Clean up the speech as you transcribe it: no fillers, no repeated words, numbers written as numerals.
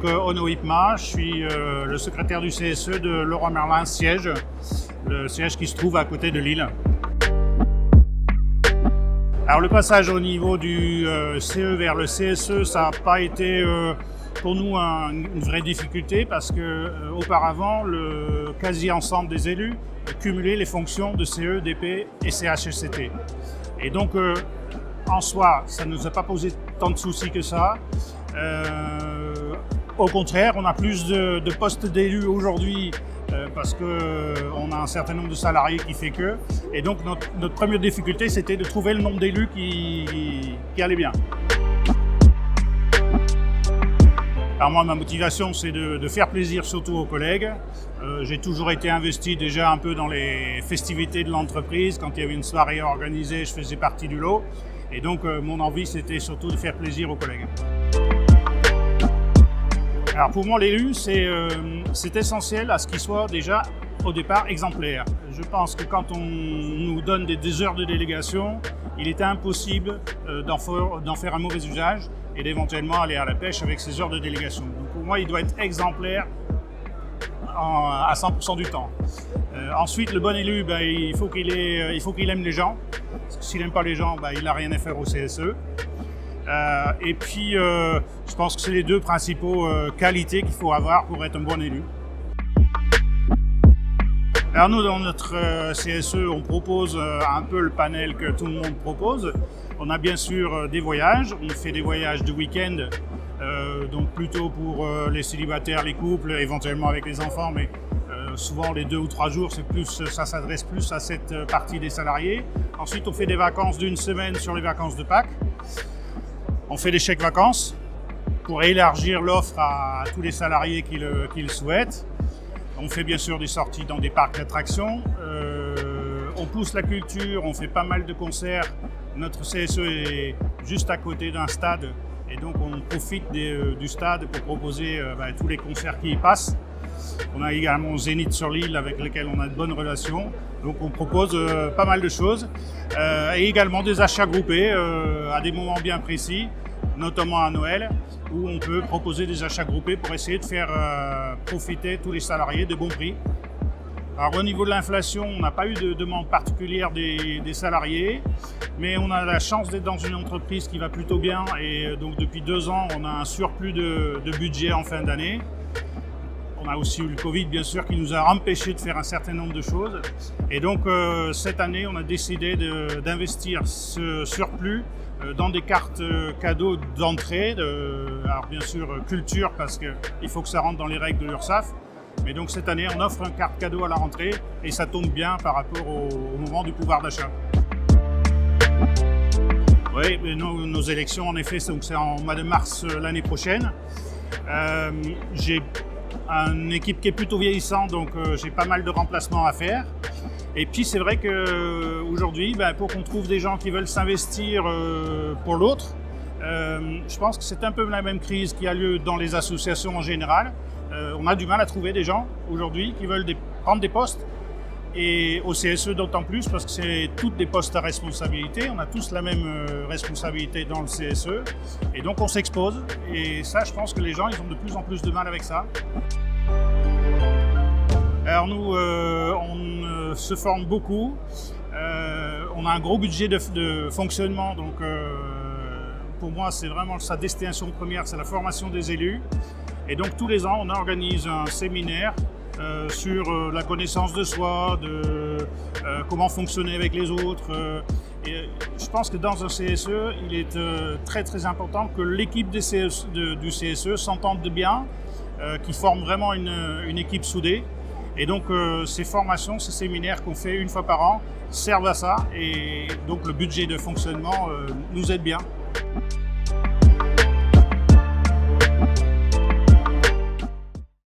donc Onno Hipma, je suis le secrétaire du CSE de Leroy Merlin siège, le siège qui se trouve à côté de Lille. Alors le passage au niveau du CE vers le CSE, ça n'a pas été pour nous une vraie difficulté parce que auparavant le quasi-ensemble des élus cumulait les fonctions de CE, DP et CHSCT. Et donc en soi, ça ne nous a pas posé tant de soucis que ça. Au contraire, on a plus de postes d'élus aujourd'hui parce qu'on a un certain nombre de salariés qui fait que. Et donc notre première difficulté, c'était de trouver le nombre d'élus qui allait bien. Alors moi, ma motivation, c'est de faire plaisir surtout aux collègues. J'ai toujours été investi déjà un peu dans les festivités de l'entreprise. Quand il y avait une soirée organisée, je faisais partie du lot. Et donc mon envie, c'était surtout de faire plaisir aux collègues. Alors pour moi, l'élu, c'est essentiel à ce qu'il soit déjà au départ exemplaire. Je pense que quand on nous donne des heures de délégation, il est impossible d'en faire un mauvais usage et d'éventuellement aller à la pêche avec ces heures de délégation. Donc pour moi, il doit être exemplaire à 100% du temps. Ensuite, le bon élu, il faut qu'il aime les gens. Parce que s'il n'aime pas les gens, il n'a rien à faire au CSE. Et puis, je pense que c'est les deux principaux qualités qu'il faut avoir pour être un bon élu. Alors nous, dans notre CSE, on propose un peu le panel que tout le monde propose. On a bien sûr des voyages, on fait des voyages de week-end, donc plutôt pour les célibataires, les couples, éventuellement avec les enfants, mais souvent les 2 ou 3 jours, ça s'adresse plus à cette partie des salariés. Ensuite, on fait des vacances d'1 semaine sur les vacances de Pâques. On fait des chèques vacances pour élargir l'offre à tous les salariés qui le souhaitent. On fait bien sûr des sorties dans des parcs d'attractions. On pousse la culture, on fait pas mal de concerts. Notre CSE est juste à côté d'un stade et donc on profite du stade pour proposer tous les concerts qui y passent. On a également Zénith sur l'île avec lequel on a de bonnes relations. Donc on propose pas mal de choses et également des achats groupés à des moments bien précis, notamment à Noël, où on peut proposer des achats groupés pour essayer de faire profiter tous les salariés de bons prix. Alors au niveau de l'inflation, on n'a pas eu de demande particulière des salariés, mais on a la chance d'être dans une entreprise qui va plutôt bien et donc depuis 2 ans, on a un surplus de budget en fin d'année. On a aussi eu le Covid, bien sûr, qui nous a empêché de faire un certain nombre de choses. Et donc, cette année, on a décidé d'investir ce surplus dans des cartes cadeaux d'entrée. Alors, bien sûr, culture, parce qu'il faut que ça rentre dans les règles de l'URSSAF. Mais donc, cette année, on offre un carte cadeau à la rentrée et ça tombe bien par rapport au moment du pouvoir d'achat. Oui, nos élections, en effet, c'est en mois de mars l'année prochaine. J'ai une équipe qui est plutôt vieillissante, donc j'ai pas mal de remplacements à faire. Et puis c'est vrai qu'aujourd'hui, pour qu'on trouve des gens qui veulent s'investir pour l'autre, je pense que c'est un peu la même crise qui a lieu dans les associations en général. On a du mal à trouver des gens aujourd'hui qui veulent prendre des postes. Et au CSE d'autant plus parce que c'est toutes des postes à responsabilité, on a tous la même responsabilité dans le CSE et donc on s'expose et ça je pense que les gens ils ont de plus en plus de mal avec ça. Alors nous on se forme beaucoup, on a un gros budget de fonctionnement donc pour moi c'est vraiment sa destination première, c'est la formation des élus et donc tous les ans on organise un séminaire sur la connaissance de soi, comment fonctionner avec les autres. Et je pense que dans un CSE, il est très très important que l'équipe du CSE s'entende bien, qu'ils forment vraiment une équipe soudée. Et donc ces formations, ces séminaires qu'on fait 1 fois par an servent à ça. Et donc le budget de fonctionnement nous aide bien.